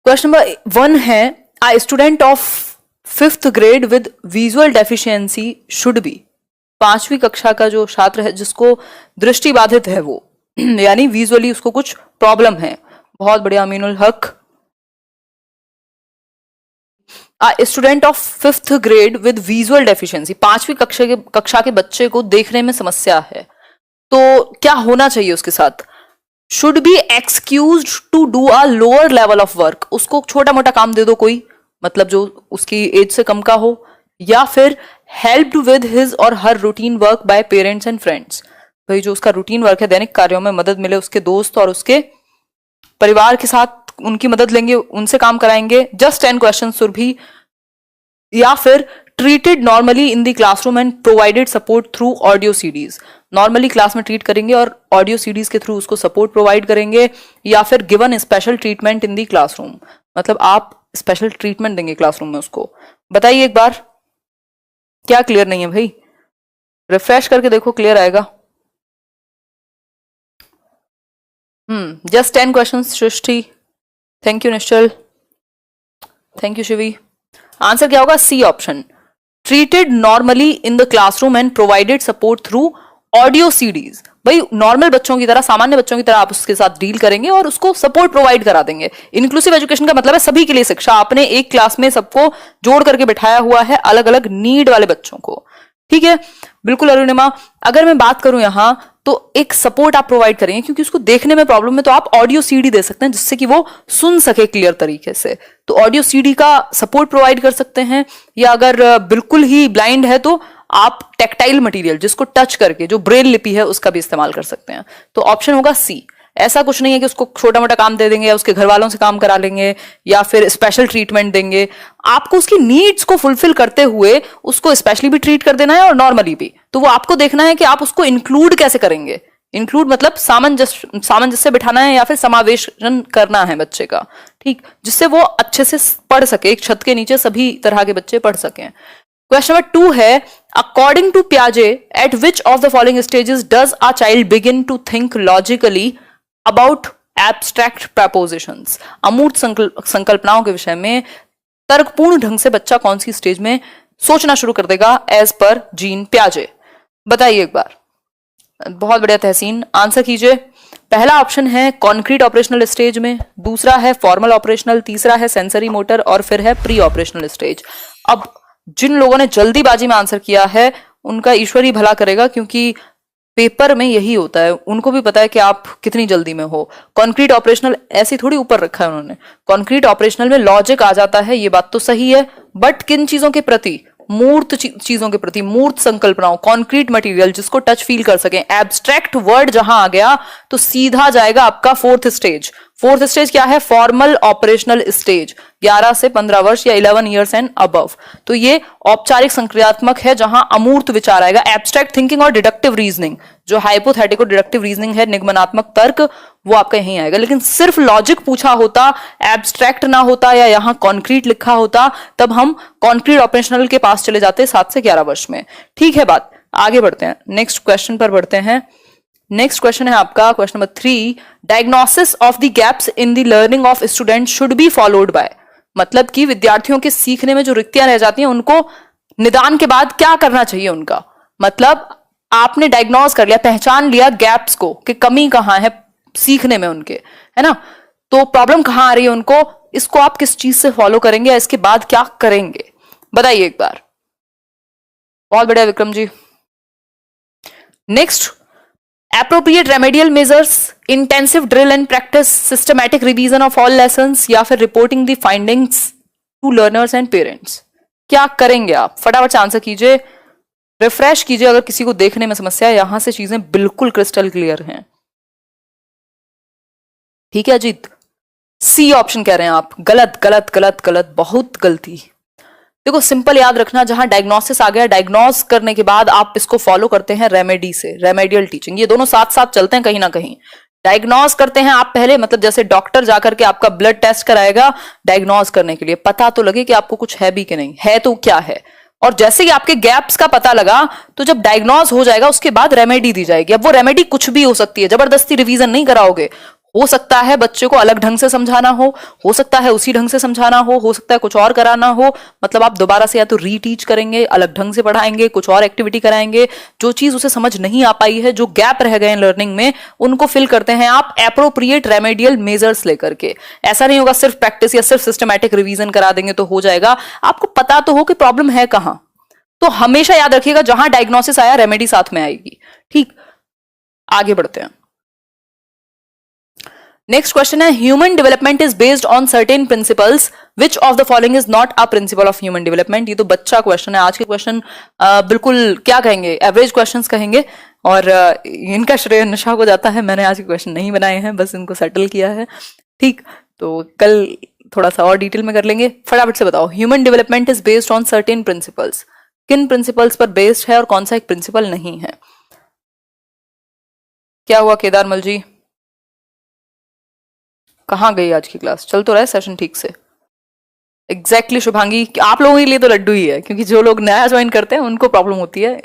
Question number 1 है, a student of 5th grade with visual deficiency should be. 5वीं कक्षा का जो छात्र है जिसको दृष्टि बाधित है वो यानी विजुअली उसको कुछ प्रॉब्लम है। बहुत बढ़िया Aminul Haq. Student of 5th grade with visual deficiency, 5वीं कक्षा के बच्चे को देखने में समस्या है, तो क्या होना चाहिए उसके साथ? Should be excused to do a lower level of work, उसको छोटा मोटा काम दे दो कोई, मतलब जो उसकी एज से कम का हो, या फिर हेल्प्ड विद हिज और her routine work by parents and friends, भाई जो उसका रूटीन वर्क है, दैनिक कार्यों में मदद मिले, उसके दोस्त और उसके परिवार के साथ उनकी मदद लेंगे, उनसे काम कराएंगे। Just 10 question Surabhi. या फिर treated normally in the classroom and provided support through audio CDs, normally class में ट्रीट करेंगे और ऑडियो सीडीज के थ्रू उसको सपोर्ट प्रोवाइड करेंगे। या फिर given special treatment in the classroom, मतलब आप स्पेशल ट्रीटमेंट देंगे क्लासरूम में उसको। बताइए एक बार, क्या क्लियर नहीं है भाई? रिफ्रेश करके देखो, क्लियर आएगा। Just 10 question Srishti. Thank you Nishchal, thank you Shivi. Answer क्या होगा? C option, treated normally in the classroom and provided support through audio CDs. भाई नॉर्मल बच्चों की तरह, सामान्य बच्चों की तरह आप उसके साथ डील करेंगे और उसको सपोर्ट प्रोवाइड करा देंगे। इंक्लूसिव एजुकेशन का मतलब है सभी के लिए शिक्षा। आपने एक क्लास में सबको जोड़ करके बिठाया हुआ है, अलग अलग नीड वाले बच्चों को। ठीक है, बिल्कुल अरुणिमा। अगर मैं बात करूं यहां तो एक सपोर्ट आप प्रोवाइड करेंगे, क्योंकि उसको देखने में प्रॉब्लम है, तो आप ऑडियो सीडी दे सकते हैं जिससे कि वो सुन सके क्लियर तरीके से। तो ऑडियो सीडी का सपोर्ट प्रोवाइड कर सकते हैं, या अगर बिल्कुल ही ब्लाइंड है तो आप टेक्टाइल मटेरियल जिसको टच करके, जो ब्रेल लिपि है, उसका भी इस्तेमाल कर सकते हैं। तो ऑप्शन होगा सी। ऐसा कुछ नहीं है कि उसको छोटा मोटा काम दे देंगे या उसके घर वालों से काम करा लेंगे या फिर स्पेशल ट्रीटमेंट देंगे। आपको उसकी नीड्स को फुलफिल करते हुए उसको स्पेशली भी ट्रीट कर देना है और नॉर्मली भी। तो वो आपको देखना है कि आप उसको इंक्लूड कैसे करेंगे। इंक्लूड मतलब सामंजस्य बिठाना है या फिर समावेशन करना है बच्चे का, ठीक, जिससे वो अच्छे से पढ़ सके, एक छत के नीचे सभी तरह के बच्चे पढ़ सकें। क्वेश्चन नंबर 2 है, अकॉर्डिंग टू पियाजे at which of the following stages does a child begin to think logically about abstract propositions. अमूर्त संकल्पनाओं के विषय में तर्कपूर्ण ढंग से बच्चा कौन सी स्टेज में सोचना शुरू कर देगा एज पर जीन पियाजे? बताइए एक बार। बहुत बढ़िया तहसीन, आंसर कीजिए। पहला ऑप्शन है कॉन्क्रीट ऑपरेशनल स्टेज में, दूसरा है फॉर्मल ऑपरेशनल, तीसरा है सेंसरी मोटर और फिर है प्री ऑपरेशनल स्टेज। अब जिन लोगों ने जल्दीबाजी में आंसर किया है उनका ईश्वर ही भला करेगा, क्योंकि पेपर में यही होता है, उनको भी पता है कि आप कितनी जल्दी में हो। कॉन्क्रीट ऑपरेशनल ऐसी थोड़ी ऊपर रखा है उन्होंने। कॉन्क्रीट ऑपरेशनल में लॉजिक आ जाता है, ये बात तो सही है, बट किन चीजों के प्रति? मूर्त चीजों के प्रति, मूर्त संकल्पनाओं, कॉन्क्रीट मटेरियल जिसको टच फील कर सकें। एब्स्ट्रैक्ट वर्ड जहां आ गया तो सीधा जाएगा आपका 4th स्टेज। 4th स्टेज क्या है? फॉर्मल ऑपरेशनल स्टेज, 11 से 15 वर्ष या 11 ईयर्स एंड अबव। तो ये औपचारिक संक्रियात्मक है जहां अमूर्त विचार आएगा। एब्स्ट्रैक्ट थिंकिंग और डिडक्टिव रीजनिंग, जो हाइपोथेटिको डिडक्टिव रीजनिंग है, निगमनात्मक तर्क, वो आपका यहीं आएगा। लेकिन सिर्फ लॉजिक पूछा होता, एब्स्ट्रैक्ट ना होता या यहां कॉन्क्रीट लिखा होता, तब हम कॉन्क्रीट ऑपरेशनल के पास चले जाते 7 से 11 वर्ष में। ठीक है बात, आगे बढ़ते हैं, नेक्स्ट क्वेश्चन पर बढ़ते हैं। नेक्स्ट क्वेश्चन है आपका question number 3, diagnosis of the gaps in the learning of student should be followed by. मतलब कि विद्यार्थियों के सीखने में जो रिक्तियां रह जाती हैं उनको निदान के बाद क्या करना चाहिए उनका? मतलब आपने डायग्नोज कर लिया, पहचान लिया गैप्स को कि कमी कहां है सीखने में उनके, है ना, तो प्रॉब्लम कहां आ रही है उनको, इसको आप किस चीज से फॉलो करेंगे या इसके बाद क्या करेंगे? बताइए एक बार। बहुत बढ़िया Vikram ji. Next, appropriate remedial measures, intensive drill and practice, systematic revision of all lessons, या फिर reporting the findings to learners and parents। क्या करेंगे आप? फटाफट से आंसर कीजिए, रिफ्रेश कीजिए अगर किसी को देखने में समस्या है। यहां से चीजें बिल्कुल क्रिस्टल क्लियर हैं। ठीक है अजीत, सी ऑप्शन कह रहे हैं आप। गलत गलत गलत गलत, बहुत गलती। देखो सिंपल याद रखना, जहां डायग्नोसिस आ गया, डायग्नोस करने के बाद आप इसको फॉलो करते हैं रेमेडी से, रेमेडियल टीचिंग, ये दोनों साथ साथ चलते हैं कहीं ना कहीं। डायग्नोस करते हैं आप पहले, मतलब जैसे डॉक्टर जाकर के आपका ब्लड टेस्ट कराएगा डायग्नोस करने के लिए, पता तो लगे कि आपको कुछ है भी कि नहीं है, तो क्या है। और जैसे ही आपके गैप्स का पता लगा तो जब डायग्नोस हो जाएगा उसके बाद रेमेडी दी जाएगी। अब वो रेमेडी कुछ भी हो सकती है, जबरदस्ती रिवीजन नहीं कराओगे, हो सकता है बच्चे को अलग ढंग से समझाना हो सकता है उसी ढंग से समझाना हो सकता है कुछ और कराना हो, मतलब आप दोबारा से या तो रीटीच करेंगे, अलग ढंग से पढ़ाएंगे, कुछ और एक्टिविटी कराएंगे, जो चीज उसे समझ नहीं आ पाई है, जो गैप रह गए हैं लर्निंग में, उनको फिल करते हैं आप एप्रोप्रिएट रेमेडियल मेजर्स लेकर के। ऐसा नहीं होगा सिर्फ प्रैक्टिस या सिर्फ सिस्टमैटिक रिवीजन करा देंगे तो हो जाएगा, आपको पता तो हो कि प्रॉब्लम है कहां। तो हमेशा याद रखिएगा जहां डायग्नोसिस आया रेमेडी साथ में आएगी। ठीक, आगे बढ़ते हैं। नेक्स्ट क्वेश्चन है, human development is based on certain principles, which of the following is not a principle of human development. ये तो बच्चा क्वेश्चन है, आज के क्वेश्चन बिल्कुल क्या कहेंगे, एवरेज क्वेश्चंस कहेंगे, और इनका श्रेय निशा को जाता है। मैंने आज के क्वेश्चन नहीं बनाए हैं, बस इनको सेटल किया है। ठीक, तो कल थोड़ा सा और डिटेल में कर लेंगे। फटाफट से बताओ, human development is based on certain principles, किन प्रिंसिपल्स पर बेस्ड है और कौन सा एक प्रिंसिपल नहीं है। क्या हुआ केदारमल जी, कहाँ गई आज की क्लास? चल तो रहा है सेशन ठीक से? एग्जैक्टली शुभांगी, आप लोगों के लिए तो लड्डू ही है, क्योंकि जो लोग नया ज्वाइन करते हैं उनको प्रॉब्लम होती है,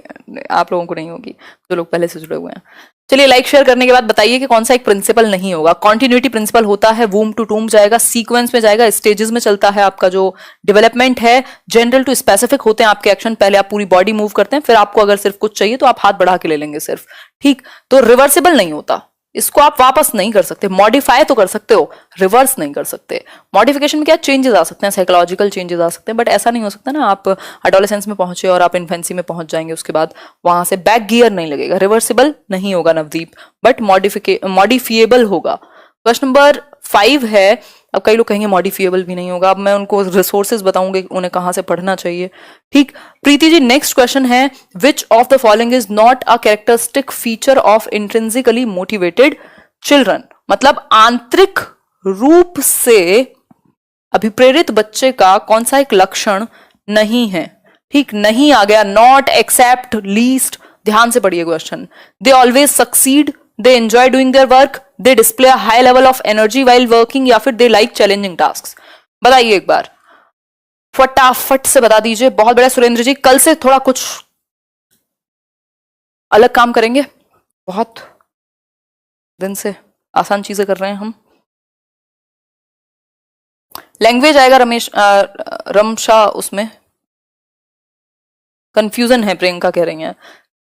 आप लोगों को नहीं होगी, जो लोग पहले से जुड़े हुए हैं। चलिए, लाइक शेयर करने के बाद बताइए कि कौन सा एक प्रिंसिपल नहीं होगा। कॉन्टिन्यूटी प्रिंसिपल होता है, वूम टू टूम जाएगा, सीक्वेंस में जाएगा, स्टेजेस में चलता है आपका जो डेवलपमेंट है। जनरल टू स्पेसिफिक होते हैं आपके एक्शन, पहले आप पूरी बॉडी मूव करते हैं, फिर आपको अगर सिर्फ कुछ चाहिए तो आप हाथ बढ़ा के ले लेंगे सिर्फ। ठीक, तो रिवर्सिबल नहीं होता, इसको आप वापस नहीं कर सकते। मॉडिफाई तो कर सकते हो, रिवर्स नहीं कर सकते। मॉडिफिकेशन में क्या चेंजेस आ सकते हैं, साइकोलॉजिकल चेंजेस आ सकते हैं, बट ऐसा नहीं हो सकता ना आप एडोलेसेंस में पहुंचे और आप इन्फेंसी में पहुंच जाएंगे, उसके बाद वहां से बैक गियर नहीं लगेगा। रिवर्सिबल नहीं होगा नवदीप, बट मॉडिफिएबल होगा। क्वेश्चन नंबर 5 है, अब कई लोग कहेंगे मॉडिफिएबल भी नहीं होगा, अब मैं उनको रिसोर्सेज बताऊंगी उन्हें कहां से पढ़ना चाहिए। ठीक, प्रीति जी नेक्स्ट क्वेश्चन है, which of the following is not a characteristic feature of intrinsically motivated children. मतलब आंतरिक रूप से अभिप्रेरित बच्चे का कौन सा एक लक्षण नहीं है। ठीक, नहीं आ गया, नॉट, एक्सेप्ट, लीस्ट, ध्यान से पढ़िए question. They always succeed, they enjoy doing their work, they display a high level of energy while working, या फिर दे लाइक चैलेंजिंग टास्क्स। बताइए एक बार, फटाफट से बता दीजिए। बहुत बड़ा सुरेंद्र जी, कल से थोड़ा कुछ अलग काम करेंगे, बहुत दिन से आसान चीजें कर रहे हैं हम। लैंग्वेज आएगा रमेश रमशा, उसमें कंफ्यूजन है, प्रियंका कह रही हैं।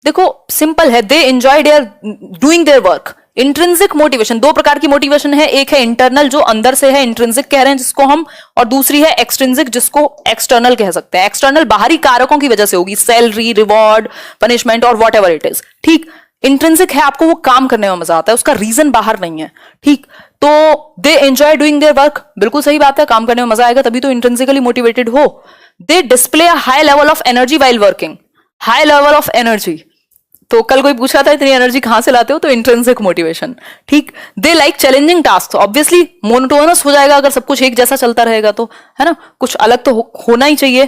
देखो सिंपल है, they enjoy there doing their work. Intrinsic motivation, दो प्रकार की मोटिवेशन है, एक है इंटरनल जो अंदर से है, इंट्रिंसिक कह रहे हैं जिसको हम, और दूसरी है एक्सट्रिंसिक जिसको एक्सटर्नल कह सकते हैं। एक्सटर्नल बाहरी कारकों की वजह से होगी, सैलरी, रिवॉर्ड, पनिशमेंट और वॉट एवर इट इज। ठीक, इंट्रिंसिक है आपको वो काम करने में मजा आता है, उसका रीजन बाहर नहीं है। ठीक, तो they enjoy doing their work, बिल्कुल सही बात है, काम करने में मजा आएगा तभी तो इंट्रिंसिकली मोटिवेटेड हो। They display a high level of energy while working, high level of energy, तो कल कोई पूछ रहा था इतनी एनर्जी कहां से लाते हो, तो इंट्रिंसिक मोटिवेशन। ठीक, they like challenging task, obviously monotonous हो जाएगा अगर सब कुछ एक जैसा चलता रहेगा तो, है ना, कुछ अलग तो होना ही चाहिए।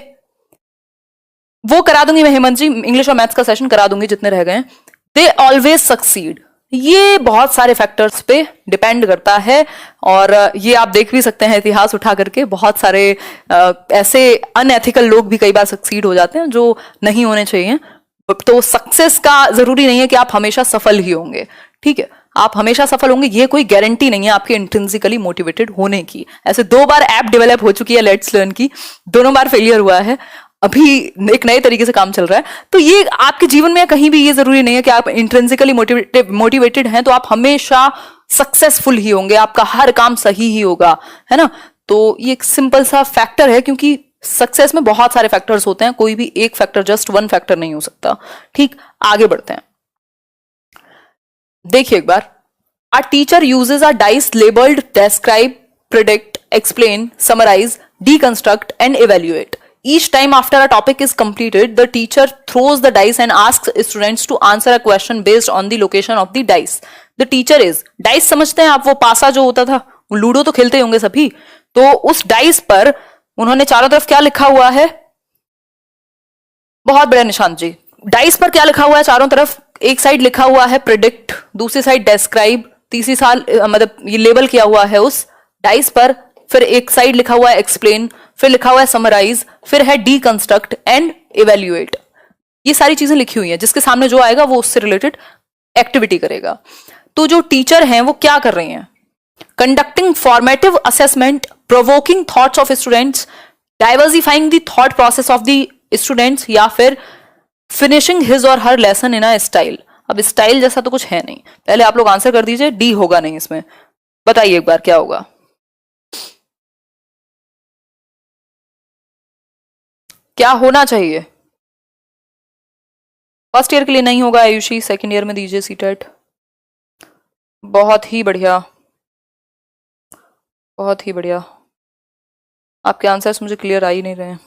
वो करा दूंगी मैं हेमंत जी, इंग्लिश और मैथ्स का सेशन करा दूंगी जितने रह गए। दे ऑलवेज सक्सीड, ये बहुत सारे फैक्टर्स पे डिपेंड करता है, और ये आप देख भी सकते हैं इतिहास उठा करके, बहुत सारे ऐसे अनएथिकल लोग भी कई बार सक्सीड हो जाते हैं जो नहीं होने चाहिए। तो सक्सेस का जरूरी नहीं है कि आप हमेशा सफल ही होंगे। ठीक है, आप हमेशा सफल होंगे ये कोई गारंटी नहीं है आपके इंट्रिंसिकली मोटिवेटेड होने की। ऐसे 2 बार ऐप डेवलप हो चुकी है लेट्स लर्न की, दोनों बार फेलियर हुआ है, अभी एक नए तरीके से काम चल रहा है। तो ये आपके जीवन में कहीं भी ये जरूरी नहीं है कि आप इंट्रिंसिकली मोटिवेटेड हैं तो आप हमेशा सक्सेसफुल ही होंगे, आपका हर काम सही ही होगा, है ना। तो ये एक सिंपल सा फैक्टर है, क्योंकि सक्सेस में बहुत सारे फैक्टर्स होते हैं, कोई भी एक फैक्टर, जस्ट वन फैक्टर नहीं हो सकता। ठीक, आगे बढ़ते हैं। देखिए एक बार, a teacher uses a dice labelled describe, predict, explain, summarise, deconstruct and evaluate. Each time after a topic is completed, the teacher throws the dice and asks students to answer a question based on the location of the dice. The teacher is, dice समझते हैं आप, वो पासा जो होता था, ludo तो खेलते होंगे सभी, तो उस डाइस पर उन्होंने चारों तरफ क्या लिखा हुआ है, बहुत बड़ा निशान जी, डाइस पर क्या लिखा हुआ है चारों तरफ, एक साइड लिखा हुआ है प्रिडिक्ट, दूसरी साइड डिस्क्राइब, तीसरी साल मतलब ये लेबल किया हुआ है उस डाइस पर, फिर एक साइड लिखा हुआ है एक्सप्लेन, फिर लिखा हुआ है समराइज, फिर है डीकंस्ट्रक्ट एंड इवेल्युएट। ये सारी चीजें लिखी हुई हैं, जिसके सामने जो आएगा वो उससे रिलेटेड एक्टिविटी करेगा। तो जो टीचर हैं वो क्या कर रही हैं, conducting formative assessment, provoking thoughts of students, diversifying the thought process of the students, या फिर finishing his or her lesson in a style. अब स्टाइल जैसा तो कुछ है नहीं, पहले आप लोग आंसर कर दीजिए, डी होगा नहीं इसमें, बताइए एक बार क्या होगा। क्या होना चाहिए? फर्स्ट ईयर के लिए नहीं होगा आयुषी, सेकंड ईयर में दीजिए सीटेट। बहुत ही बढ़िया, बहुत ही बढ़िया। आपके आंसर्स मुझे क्लियर आ ही नहीं रहे हैं,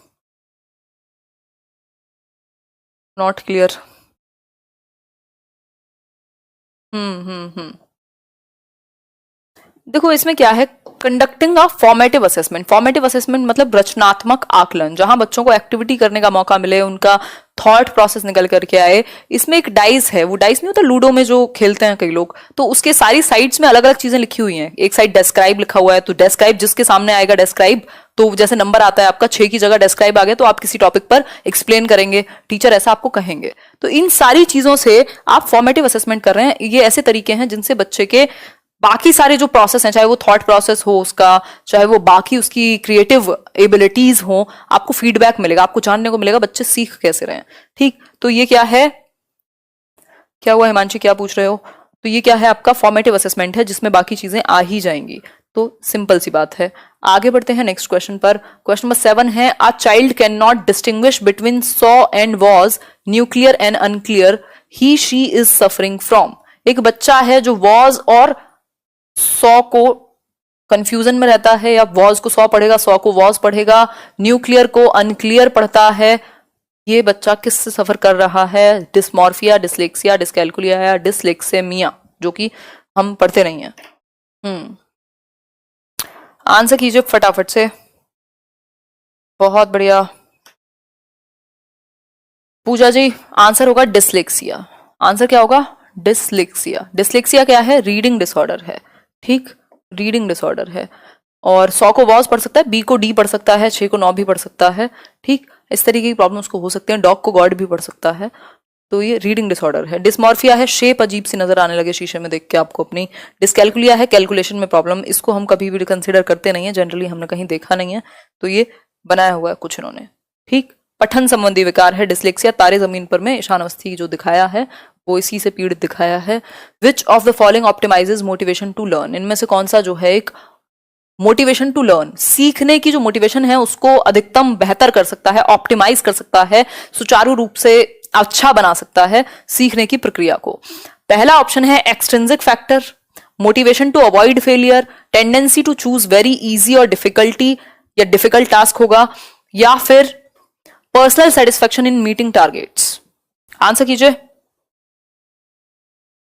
नॉट क्लियर। देखो इसमें क्या है, conducting a formative assessment. Formative assessment मतलब रचनात्मक आकलन, जहां बच्चों को एक्टिविटी करने का मौका मिले, उनका थॉट प्रोसेस निकल करके आए। इसमें एक डाइस है, वो डाइस नहीं होता लूडो में जो खेलते हैं कई लोग, तो उसके सारी साइड्स में अलग अलग चीजें लिखी हुई हैं। एक साइड डिस्क्राइब लिखा हुआ है, तो डिस्क्राइब जिसके सामने आएगा डिस्क्राइब, तो जैसे नंबर आता है आपका 6 की जगह डिस्क्राइब आ गया, तो आप किसी टॉपिक पर एक्सप्लेन करेंगे, टीचर ऐसा आपको कहेंगे। तो इन सारी चीजों से आप फॉर्मेटिव असेसमेंट कर रहे हैं। ये ऐसे तरीके हैं जिनसे बच्चे के बाकी सारे जो प्रोसेस हैं, चाहे वो थॉट प्रोसेस हो उसका, चाहे वो बाकी उसकी क्रिएटिव एबिलिटीज हो, आपको फीडबैक मिलेगा, आपको जानने को मिलेगा बच्चे सीख कैसे रहे हैं। ठीक, तो ये क्या है, क्या हुआ हिमांशी, क्या पूछ रहे हो? तो ये क्या है, आपका फॉर्मेटिव असेसमेंट है जिसमें बाकी चीजें आ ही जाएंगी। तो सिंपल सी बात है। आगे बढ़ते हैं नेक्स्ट क्वेश्चन पर। क्वेश्चन नंबर 7 है, a child can not distinguish between saw and was, nuclear and unclear, he she is suffering from. एक बच्चा है जो वॉज और सॉ को कंफ्यूजन में रहता है, या वॉज को सॉ पढ़ेगा, सॉ को वॉज पढ़ेगा, न्यूक्लियर को अनक्लियर पढ़ता है। ये बच्चा किससे सफर कर रहा है? डिस्मॉर्फिया, डिसलेक्सिया, डिसकैलकुलिया या डिसलेक्सेमिया, जो कि हम पढ़ते नहीं हैं। आंसर कीजिए फटाफट से। बहुत बढ़िया पूजा जी, आंसर होगा डिसलेक्सिया। आंसर क्या होगा? डिसलेक्सिया। डिसलेक्सिया क्या है? रीडिंग डिसऑर्डर है। ठीक, रीडिंग डिसऑर्डर है। और 100 को वॉज पढ़ सकता है, बी को डी पढ़ सकता है, 6 को 9 भी पढ़ सकता है। ठीक, इस तरीके की प्रॉब्लम उसको हो सकती है। डॉग को गॉड भी पढ़ सकता है। तो ये रीडिंग डिसऑर्डर है। डिस्मॉर्फिया है, शेप अजीब सी नजर आने लगे शीशे में देख के आपको अपनी। डिस्कैलकुलिया है, कैलकुलेशन में प्रॉब्लम। इसको हम कभी भी कंसिडर करते नहीं है, जनरली हमने कहीं देखा नहीं है, तो ये बनाया हुआ है कुछ इन्होंने। ठीक, पठन संबंधी विकार है डिसलेक्सिया। तारे जमीन पर में ईशान अवस्थी जो दिखाया है वो इसी से पीड़ित दिखाया है। Which of the following optimises motivation to learn, इनमें से कौन सा जो है एक मोटिवेशन टू लर्न, सीखने की जो मोटिवेशन है उसको अधिकतम बेहतर कर सकता है, ऑप्टिमाइज कर सकता है, सुचारू रूप से अच्छा बना सकता है सीखने की प्रक्रिया को। पहला ऑप्शन है extrinsic factor, motivation to avoid failure, tendency to choose very easy और डिफिकल्टी या डिफिकल्ट टास्क होगा, या फिर personal satisfaction in meeting targets. Answer कीजिए।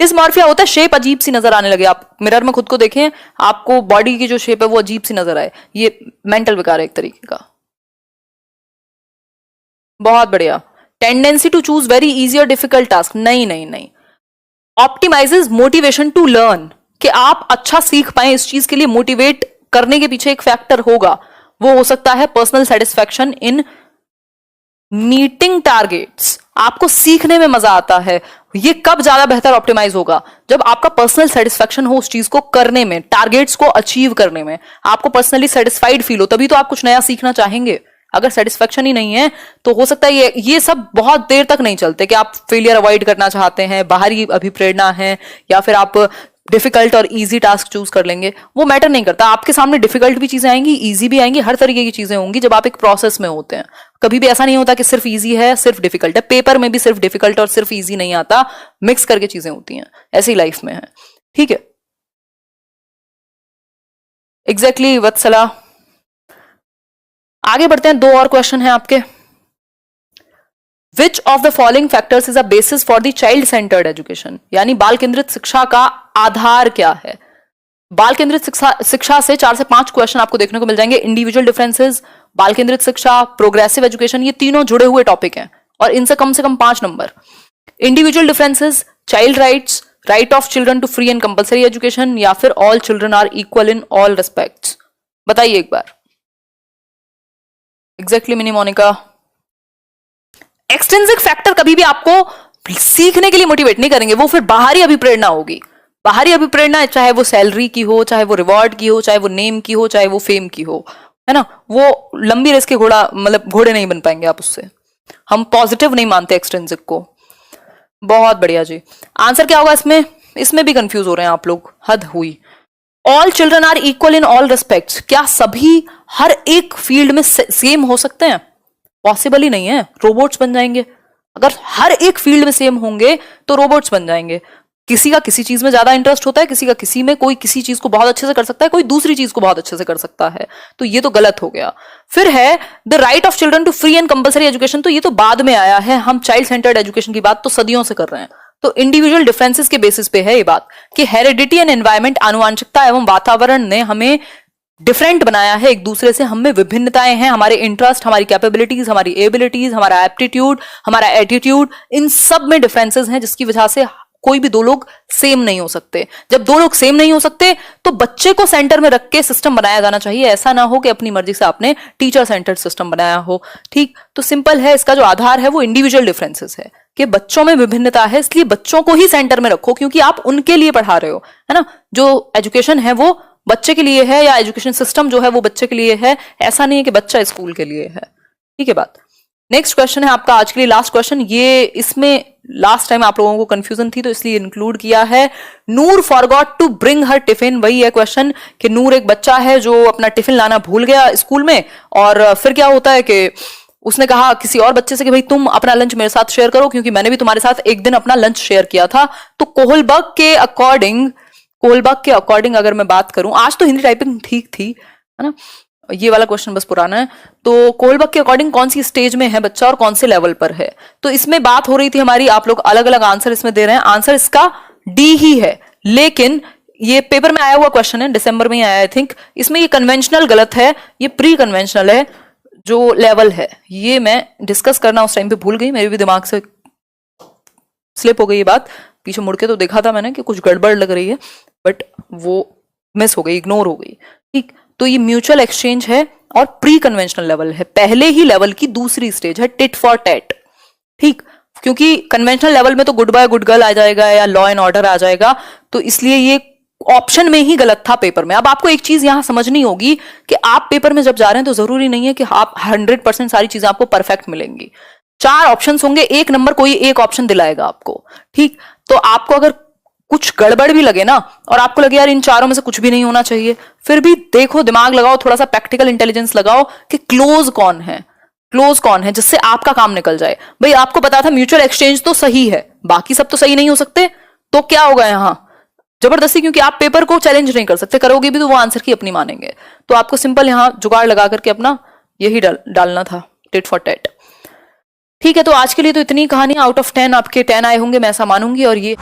डिस्मॉर्फिया होता है शेप अजीब सी नजर आने लगे, आप मिरर में खुद को देखें, आपको बॉडी की जो शेप है वो अजीब सी नजर आए, ये मेंटल विकार है एक तरीके का। बहुत बढ़िया। Tendency to choose very easy और डिफिकल्ट टास्क, नहीं नहीं नहीं। ऑप्टिमाइजेज मोटिवेशन टू लर्न, कि आप अच्छा सीख पाए, इस चीज के लिए मोटिवेट करने के पीछे एक फैक्टर होगा, वो हो सकता है personal satisfaction in meeting targets. आपको सीखने में मजा आता है। ये कब ज्यादा बेहतर ऑप्टिमाइज होगा? जब आपका पर्सनल सेटिस्फैक्शन हो उस चीज को करने में, टारगेट्स को अचीव करने में, आपको पर्सनली सेटिस्फाइड फील हो, तभी तो आप कुछ नया सीखना चाहेंगे। अगर सेटिस्फैक्शन ही नहीं है तो हो सकता है ये सब बहुत देर तक नहीं चलते, कि आप फेलियर अवॉइड करना चाहते हैं, बाहरी अभिप्रेरणा है, या फिर आप डिफिकल्ट और इजी टास्क चूज कर लेंगे, वो मैटर नहीं करता। आपके सामने डिफिकल्ट भी चीजें आएंगी, इजी भी आएंगी, हर तरीके की चीजें होंगी जब आप एक प्रोसेस में होते हैं। कभी भी ऐसा नहीं होता कि सिर्फ इजी है सिर्फ डिफिकल्ट है। पेपर में भी सिर्फ डिफिकल्ट और सिर्फ इजी नहीं आता, मिक्स करके चीजें होती हैं, ऐसी लाइफ में है। ठीक है, एग्जैक्टली वत्सला। आगे बढ़ते हैं, 2 और क्वेश्चन हैं आपके। विच of the following factors is a basis for the child centred education, यानी बाल केंद्रित शिक्षा का आधार क्या है? बाल केंद्रित शिक्षा से 4 से 5 क्वेश्चन आपको देखने को मिल जाएंगे। इंडिविजुअल डिफरेंसेस, बाल केंद्रित शिक्षा, प्रोग्रेसिव एजुकेशन, ये तीनों जुड़े हुए टॉपिक हैं और इनसे कम से कम 5 नंबर। Individual differences, child rights, right of children to free and compulsory education, या फिर all children are equal in all respects. बताइए एक बार। Exactly Mini Monika. Extrinsic factor कभी भी आपको सीखने के लिए मोटिवेट नहीं करेंगे, वो फिर बाहरी अभिप्रेरणा होगी। बाहरी अभिप्रेरणा चाहे वो सैलरी की हो, चाहे वो रिवॉर्ड की हो, चाहे वो नेम की हो, चाहे वो फेम की हो, है ना, वो लंबी रेस के घोड़े नहीं बन पाएंगे आप उससे। हम पॉजिटिव नहीं मानते एक्सट्रिंसिक को। बहुत बढ़िया जी। आंसर क्या होगा इसमें? इसमें भी कंफ्यूज हो रहे हैं आप लोग, हद हुई। All children are equal in all respects, क्या सभी हर एक फील्ड में सेम हो सकते हैं? पॉसिबल ही नहीं है, रोबोट्स बन जाएंगे। अगर हर एक फील्ड में सेम होंगे तो रोबोट्स बन जाएंगे। किसी का किसी चीज में ज्यादा इंटरेस्ट होता है, किसी का किसी में, कोई किसी चीज को बहुत अच्छे से कर सकता है, कोई दूसरी चीज को बहुत अच्छे से कर सकता है, तो ये तो गलत हो गया। फिर है the right of children to free and compulsory education, तो ये तो बाद में आया है, हम चाइल्ड सेंटर्ड एजुकेशन की बात तो सदियों से कर रहे हैं। तो इंडिविजुअल डिफरेंसेस के बेसिस पे है ये बात कि हेरिडिटी एंड एनवायरमेंट, आनुवांशिकता एवं वातावरण ने हमें डिफरेंट बनाया है एक दूसरे से, हम में विभिन्नताएं हैं, हमारे इंटरेस्ट, हमारी कैपेबिलिटीज, हमारी एबिलिटीज, हमारा एप्टीट्यूड, हमारा एटीट्यूड, इन सब में डिफरेंसेस हैं, जिसकी वजह से कोई भी दो लोग सेम नहीं हो सकते। जब दो लोग सेम नहीं हो सकते तो बच्चे को सेंटर में रख के सिस्टम बनाया जाना चाहिए, ऐसा ना हो कि अपनी मर्जी से आपने टीचर सेंटर्ड सिस्टम बनाया हो। ठीक, तो सिंपल है, इसका जो आधार है वो इंडिविजुअल डिफरेंसेस है कि बच्चों में विभिन्नता है, इसलिए बच्चों को ही सेंटर में रखो, क्योंकि आप उनके लिए पढ़ा रहे हो, है ना। जो एजुकेशन है वो बच्चे के लिए है, या एजुकेशन सिस्टम जो है वो बच्चे के लिए है, ऐसा नहीं है कि बच्चा स्कूल के लिए है। ठीक है बात। नेक्स्ट क्वेश्चन है आपका आज के लिए लास्ट क्वेश्चन। ये इसमें लास्ट टाइम आप लोगों को कंफ्यूजन थी तो इसलिए इंक्लूड किया है। Noor forgot to bring her tiffin, वही है क्वेश्चन कि नूर एक बच्चा है जो अपना टिफिन लाना भूल गया स्कूल में, और फिर क्या होता है कि उसने कहा किसी और बच्चे से कि भाई तुम अपना लंच मेरे साथ शेयर करो, क्योंकि मैंने भी तुम्हारे साथ एक दिन अपना लंच शेयर किया था। तो कोहलबर्ग के अकॉर्डिंग अगर मैं बात करूं, आज तो हिंदी टाइपिंग ठीक थी, है ना, ये वाला क्वेश्चन बस पुराना है। तो कोहलबर्ग के अकॉर्डिंग कौन सी स्टेज में है बच्चा और कौन से लेवल पर है, तो इसमें बात हो रही थी हमारी, आप लोग अलग अलग आंसर इसमें दे रहे हैं, आंसर इसका डी ही है, लेकिन ये पेपर में आया हुआ क्वेश्चन है, दिसंबर में ही आया आई थिंक, इसमें ये कन्वेंशनल गलत है, ये प्री कन्वेंशनल है जो लेवल है। ये मैं डिस्कस करना उस टाइम पे भूल गई, मेरे भी दिमाग से स्लिप हो गई ये बात, पीछे मुड़ के तो देखा था मैंने कि कुछ गड़बड़ लग रही है, बट वो मिस हो गई, इग्नोर हो गई। ठीक, तो ये म्यूचुअल एक्सचेंज है और प्री कन्वेंशनल लेवल है, पहले ही लेवल की दूसरी स्टेज है, टिट फॉर टैट। ठीक, क्योंकि कन्वेंशनल लेवल में तो गुड बाय गुड गर्ल आ जाएगा या लॉ एंड ऑर्डर आ जाएगा, तो इसलिए ये ऑप्शन में ही गलत था पेपर में। अब आपको एक चीज यहां समझनी होगी कि आप पेपर में जब जा रहे हैं तो जरूरी नहीं है कि आप 100% सारी चीजें आपको परफेक्ट मिलेंगी। 4 ऑप्शंस होंगे, एक नंबर कोई एक ऑप्शन दिलाएगा आपको। ठीक, तो आपको अगर कुछ गड़बड़ भी लगे ना और आपको लगे यार इन चारों में से कुछ भी नहीं होना चाहिए, फिर भी देखो, दिमाग लगाओ, थोड़ा सा प्रैक्टिकल इंटेलिजेंस लगाओ कि क्लोज कौन है जिससे आपका काम निकल जाए। भाई आपको पता था म्यूचुअल एक्सचेंज तो सही है, बाकी सब तो सही नहीं हो सकते, तो क्या होगा यहां जबरदस्ती, क्योंकि आप पेपर को चैलेंज नहीं कर सकते, करोगे भी तो वो आंसर की अपनी मानेंगे। तो आपको सिंपल यहां जुगाड़ लगा करके अपना यही डालना था, टिट फॉर टैट। ठीक है, तो आज के लिए तो इतनी कहानी, आउट ऑफ 10 आपके 10 आए होंगे मैं ऐसा मानूंगी। और ये